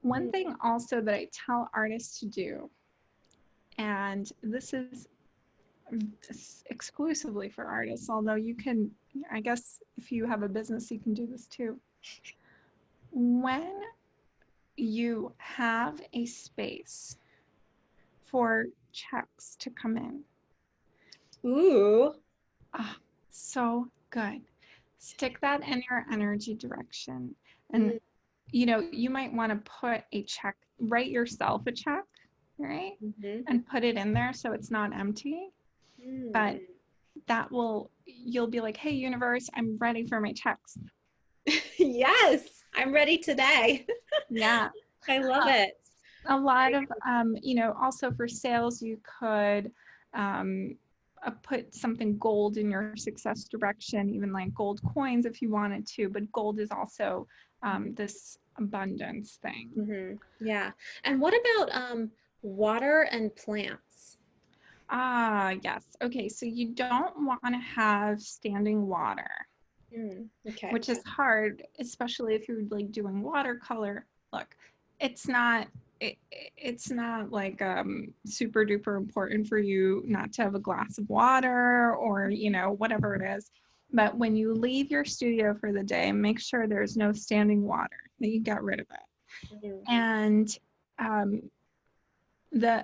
One Hmm. thing also that I tell artists to do, and this is exclusively for artists, although you can, I guess, if you have a business, you can do this too. When you have a space for checks to come in, Ooh. ah, so good. Stick that in your energy direction. And, Mm-hmm. you might want to put a check, write yourself a check, right? Mm-hmm. And put it in there so it's not empty. But you'll be like, hey, universe, I'm ready for my checks. Yes, I'm ready today. Yeah. I love Uh, it. a lot of, also for sales, you could, um, put something gold in your success direction, even like gold coins if you wanted to, but gold is also this abundance thing. Yeah. And what about water and plants? Yes. Okay, so you don't want to have standing water, Okay. which is hard, especially if you're like doing watercolor. Look, it's not it's not like super duper important for you not to have a glass of water or whatever it is, but when you leave your studio for the day, make sure there's no standing water, that you get rid of it. And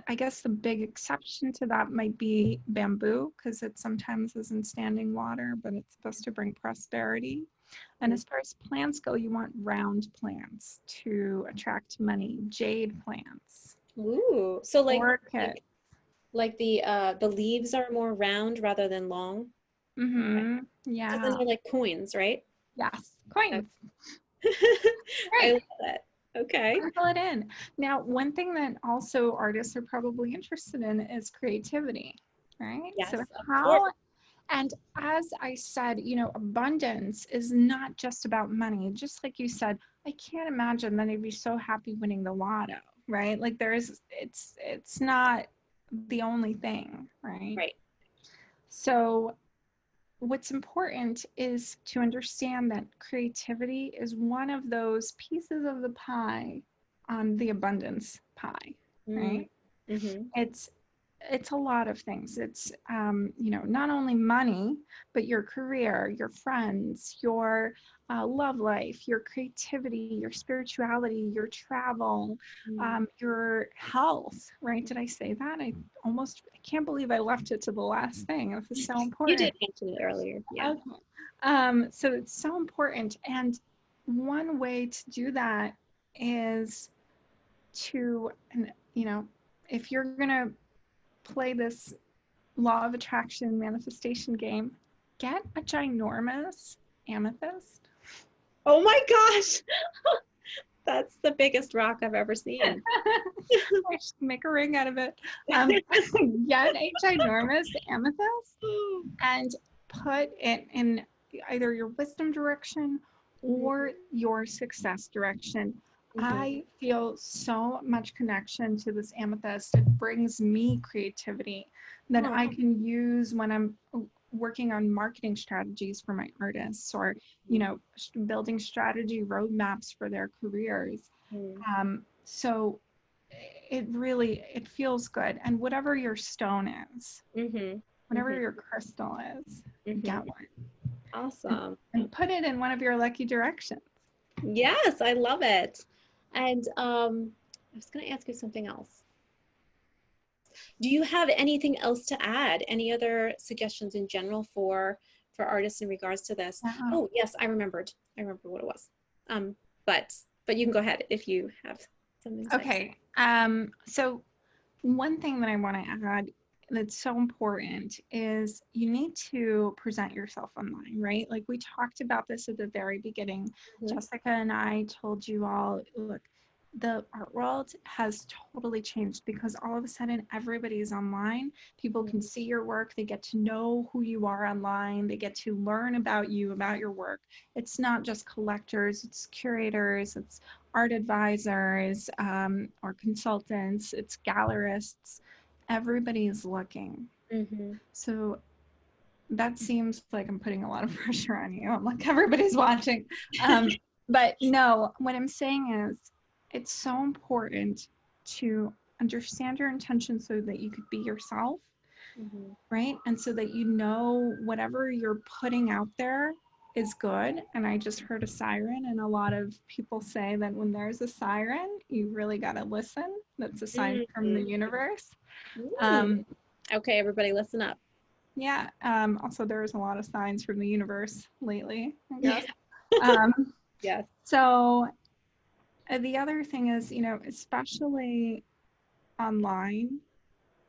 I guess the big exception to that might be bamboo, because it sometimes isn't standing water, but it's supposed to bring prosperity. And as far as plants go, you want round plants to attract money. Jade plants. Ooh, so Orchid. like the leaves are more round rather than long. Mm-hmm. Because then Yeah. they're like coins, right? Yes. Coins. I Right. love that. Okay. Sprinkle it in. Now, one thing that also artists are probably interested in is creativity, right? Yes, So of how, course. and as I said, abundance is not just about money. Just like you said, I can't imagine that I'd be so happy winning the lotto, right? Like it's not the only thing, right? Right. So what's important is to understand that creativity is one of those pieces of the pie on the abundance pie, right? Mm-hmm. It's a lot of things. It's not only money, but your career, your friends, your love life, your creativity, your spirituality, your travel, your health, right? Did I say that? I can't believe I left it to the last thing. This is so You important. did mention it earlier. Yeah. Okay. So it's so important. And one way to do that is to, if you're going to play this law of attraction manifestation game, get a ginormous amethyst. Oh my gosh. That's the biggest rock I've ever seen. I should make a ring out of it. Get a ginormous amethyst and put it in either your wisdom direction or your success direction. I feel so much connection to this amethyst. It brings me creativity that I can use when I'm working on marketing strategies for my artists, or building strategy roadmaps for their careers. So it feels good. And whatever your stone is, whatever your crystal is, get one. Awesome. And put it in one of your lucky directions. Yes, I love it. And I was going to ask you something else. Do you have anything else to add? Any other suggestions in general for artists in regards to this? Oh, yes, I remembered. I remember what it was. But you can go ahead if you have something to say. Okay. So one thing that I want to add that's so important is you need to present yourself online, right? Like we talked about this at the very beginning. Jessica and I told you all, look, the art world has totally changed because all of a sudden everybody's online. People can see your work. They get to know who you are online. They get to learn about you, about your work. It's not just collectors, it's curators, it's art advisors, or consultants, it's gallerists. Everybody's looking. So that seems like I'm putting a lot of pressure on you. I'm like, everybody's watching. But no, what I'm saying is it's so important to understand your intention so that you could be yourself, right? And so that whatever you're putting out there is good. And I just heard a siren, and a lot of people say that when there's a siren, you really got to listen. That's a sign from the universe. Okay, everybody listen up. Yeah. Also, there's a lot of signs from the universe lately, I guess. Yes. So the other thing is, especially online,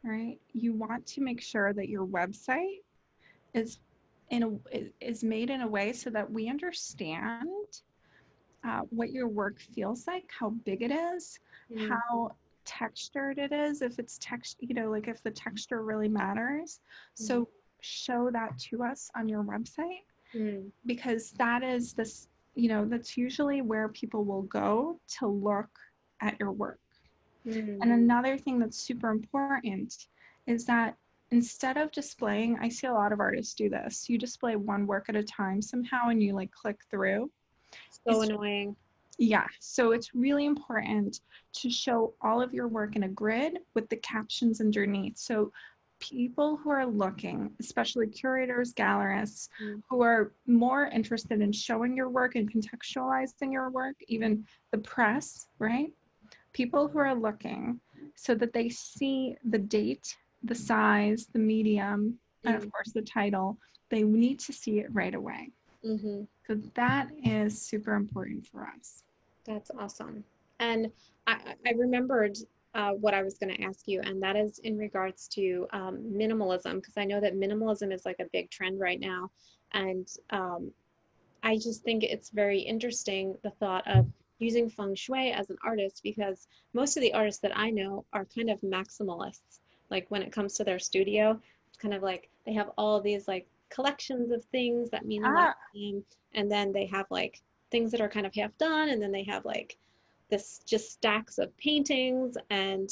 right? You want to make sure that your website is made in a way so that we understand what your work feels like, how big it is, how textured it is, if it's like if the texture really matters. So show that to us on your website, because that is this, that's usually where people will go to look at your work. And another thing that's super important is that instead of displaying, I see a lot of artists do this, you display one work at a time somehow and you like click through. So annoying. Yeah, so it's really important to show all of your work in a grid with the captions underneath. So people who are looking, especially curators, gallerists, who are more interested in showing your work and contextualizing your work, even the press, right? People who are looking so that they see the date, the size, the medium, and of course the title, they need to see it right away. So that is super important for us. That's awesome. And I remembered what I was going to ask you, and that is in regards to minimalism, because I know that minimalism is like a big trend right now. And I just think it's very interesting, the thought of using Feng Shui as an artist, because most of the artists that I know are kind of maximalists. Like when it comes to their studio, it's kind of like they have all these like collections of things that mean a lot to them, and then they have like things that are kind of half done, and then they have like this just stacks of paintings. And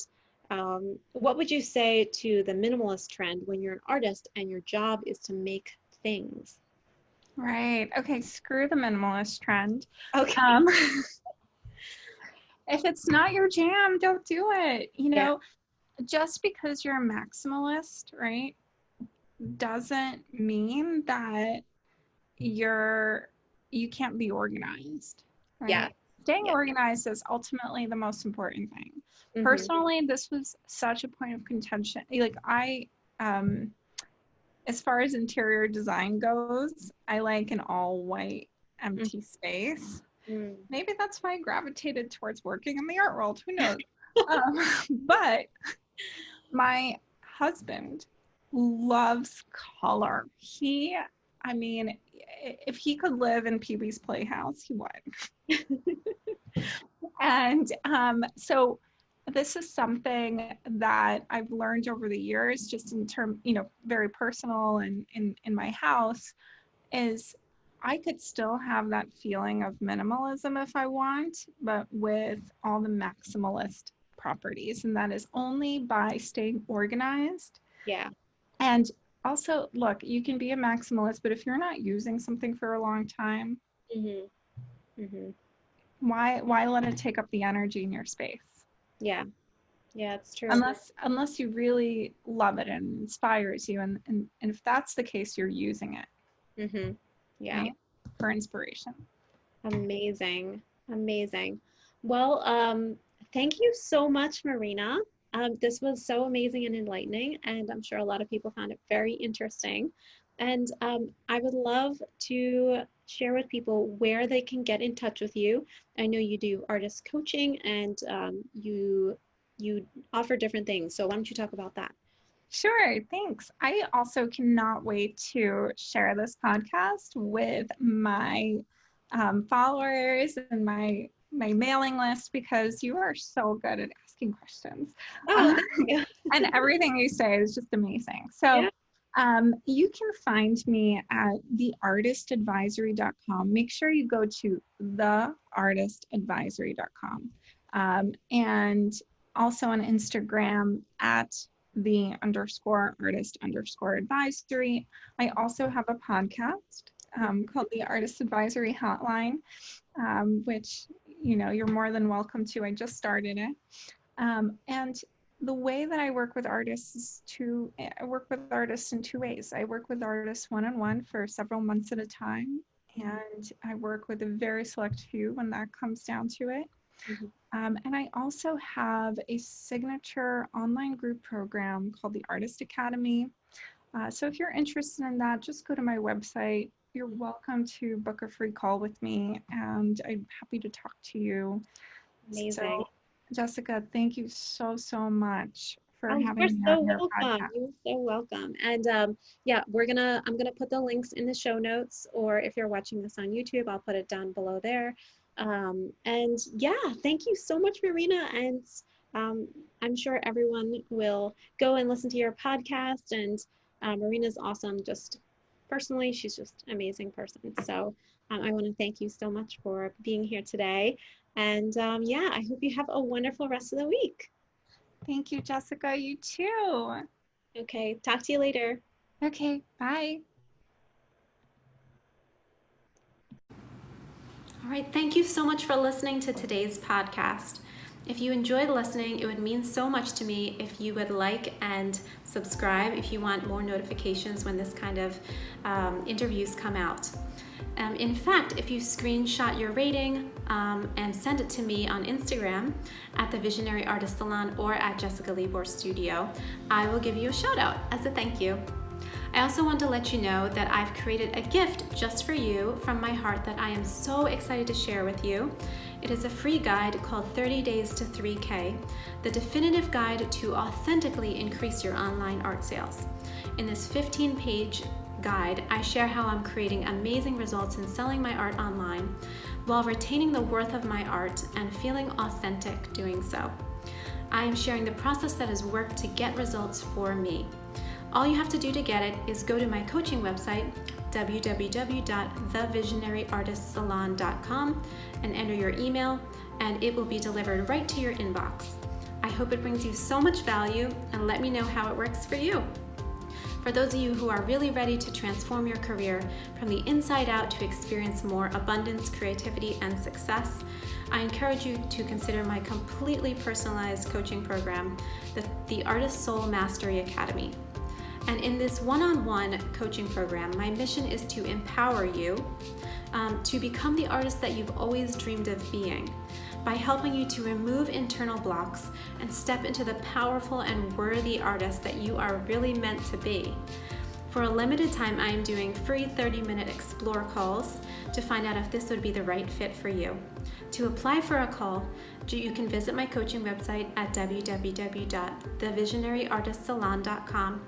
what would you say to the minimalist trend when you're an artist and your job is to make things? Right. Okay. Screw the minimalist trend. Okay. If it's not your jam, don't do it. Just because you're a maximalist, right, doesn't mean that you can't be organized. Right? Yeah. Staying organized is ultimately the most important thing. Personally, this was such a point of contention. Like as far as interior design goes, I like an all white empty space. Maybe that's why I gravitated towards working in the art world. Who knows? But my husband loves color. If he could live in Pee-wee's Playhouse, he would. And so this is something that I've learned over the years, just in term, very personal and in my house, is I could still have that feeling of minimalism if I want, but with all the maximalist properties. And that is only by staying organized. Yeah. And also, look, you can be a maximalist, but if you're not using something for a long time, why let it take up the energy in your space? Yeah. Yeah, it's true. Unless you really love it and inspires you. And if that's the case, you're using it. Yeah. Right? For inspiration. Amazing. Well, thank you so much, Marina. This was so amazing and enlightening, and I'm sure a lot of people found it very interesting. And I would love to share with people where they can get in touch with you. I know you do artist coaching, and you offer different things. So why don't you talk about that? Sure, thanks. I also cannot wait to share this podcast with my followers and my mailing list, because you are so good at asking questions. And everything you say is just amazing. So you can find me at theartistadvisory.com. Make sure you go to theartistadvisory.com. And also on Instagram at _artist_advisory. I also have a podcast called the Artist Advisory Hotline, which you're more than welcome to. I just started it. And the way that I work with artists is I work with artists in two ways. I work with artists one-on-one for several months at a time, and I work with a very select few when that comes down to it. And I also have a signature online group program called the Artist Academy. So if you're interested in that, just go to my website. You're welcome to book a free call with me, and I'm happy to talk to you. Amazing. So, Jessica, thank you so much for having me so on your welcome. podcast. You're so welcome. And I'm gonna put the links in the show notes, or if you're watching this on YouTube, I'll put it down below there. And yeah, thank you so much, Marina. And I'm sure everyone will go and listen to your podcast. And Marina's awesome. Just personally, she's just an amazing person. So I want to thank you so much for being here today. And yeah, I hope you have a wonderful rest of the week. Thank you, Jessica. You too. Okay, talk to you later. Okay, bye. All right, thank you so much for listening to today's podcast. If you enjoyed listening, it would mean so much to me if you would like and subscribe if you want more notifications when this kind of interviews come out. In fact, if you screenshot your rating and send it to me on Instagram at the Visionary Artist Salon or at Jessica Libor Studio, I will give you a shout out as a thank you. I also want to let you know that I've created a gift just for you from my heart that I am so excited to share with you. It is a free guide called 30 Days to 3K, the definitive guide to authentically increase your online art sales. In this 15-page guide, I share how I'm creating amazing results in selling my art online while retaining the worth of my art and feeling authentic doing so. I am sharing the process that has worked to get results for me. All you have to do to get it is go to my coaching website, www.thevisionaryartistsalon.com, and enter your email, and it will be delivered right to your inbox. I hope it brings you so much value, and let me know how it works for you. For those of you who are really ready to transform your career from the inside out to experience more abundance, creativity, and success, I encourage you to consider my completely personalized coaching program, the Artist Soul Mastery Academy. And in this one-on-one coaching program, my mission is to empower you to become the artist that you've always dreamed of being by helping you to remove internal blocks and step into the powerful and worthy artist that you are really meant to be. For a limited time, I am doing free 30-minute explore calls to find out if this would be the right fit for you. To apply for a call, you can visit my coaching website at www.thevisionaryartistsalon.com.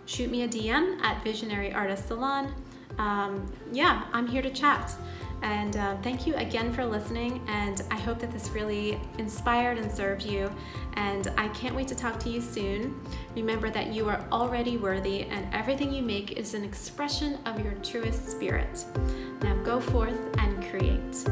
Shoot me a DM at Visionary Artist Salon. I'm here to chat. And thank you again for listening, and I hope that this really inspired and served you, and I can't wait to talk to you soon. Remember that you are already worthy, and everything you make is an expression of your truest spirit. Now go forth and create.